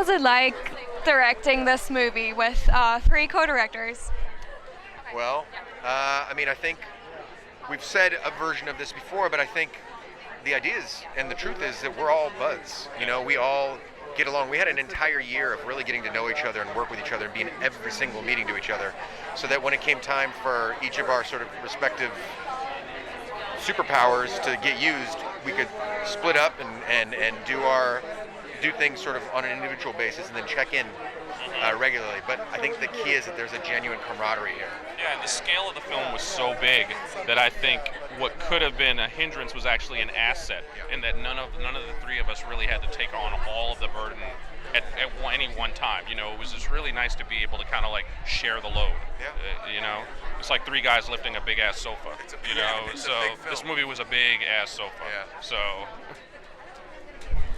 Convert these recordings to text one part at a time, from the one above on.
was it like directing this movie with three co-directors? Well, I think we've said a version of this before, but I think the idea is, and the truth is, that we're all buds. We all get along. We had an entire year of really getting to know each other and work with each other and be in every single meeting to each other, so that when it came time for each of our sort of respective superpowers to get used, we could split up and do things sort of on an individual basis and then check in regularly. But I think the key is that there's a genuine camaraderie here. Yeah, and the scale of the film was so big that I think what could have been a hindrance was actually an asset, in that none of the three of us really had to take on all of the burden at any one time. It was just really nice to be able to kind of like share the load. Yeah. It's like three guys lifting a big ass sofa. So this movie was a big ass sofa. Yeah. So.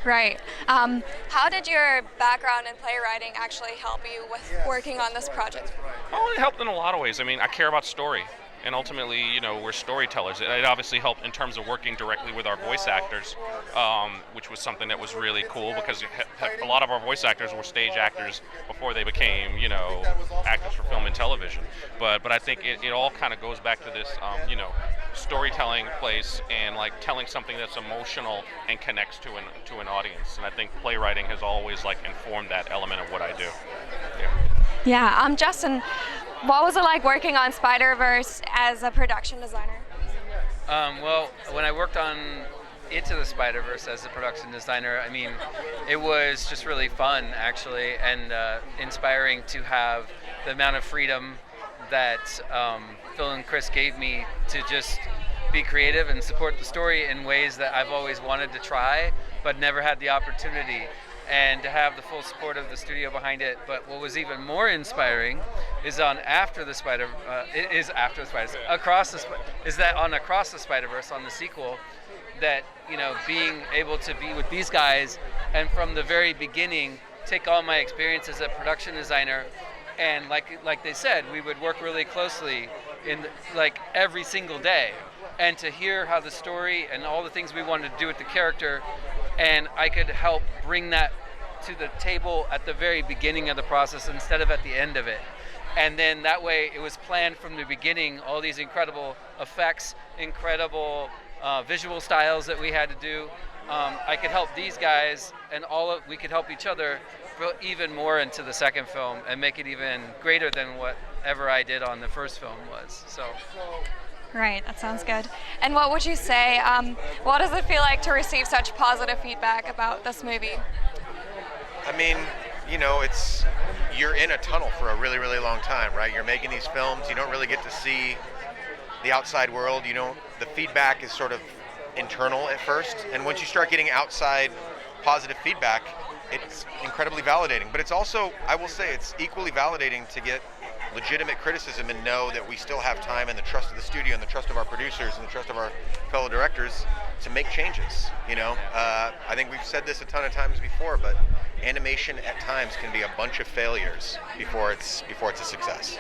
Right. How did your background in playwriting actually help you with working on this project? Oh, it helped in a lot of ways. I mean, I care about story, and ultimately, we're storytellers. It obviously helped in terms of working directly with our voice actors, which was something that was really cool, because a lot of our voice actors were stage actors before they became, actors for film and television. But I think it all kind of goes back to this, storytelling place and like telling something that's emotional and connects to an audience. And I think playwriting has always like informed that element of what I do. Yeah. Justin, what was it like working on Spiderverse as a production designer? Well, when I worked on Into the Spiderverse as a production designer, I mean, it was just really fun actually, and inspiring to have the amount of freedom that Phil and Chris gave me to just be creative and support the story in ways that I've always wanted to try but never had the opportunity, and to have the full support of the studio behind it. But what was even more inspiring is Across the Spiderverse, on the sequel, that being able to be with these guys and from the very beginning take all my experience as a production designer. And like they said, we would work really closely in every single day, and to hear how the story and all the things we wanted to do with the character, and I could help bring that to the table at the very beginning of the process instead of at the end of it. And then that way it was planned from the beginning, all these incredible effects, incredible visual styles that we had to do. I could help these guys, and we could help each other build even more into the second film and make it even greater than whatever I did on the first film was. So. Right, that sounds good. And what would you say, what does it feel like to receive such positive feedback about this movie? I mean, you're in a tunnel for a really, really long time, right? You're making these films, you don't really get to see the outside world. The feedback is sort of internal at first, and once you start getting outside positive feedback, it's incredibly validating. But it's also, I will say, it's equally validating to get legitimate criticism and know that we still have time and the trust of the studio and the trust of our producers and the trust of our fellow directors to make changes. I think we've said this a ton of times before, but animation at times can be a bunch of failures before it's a success.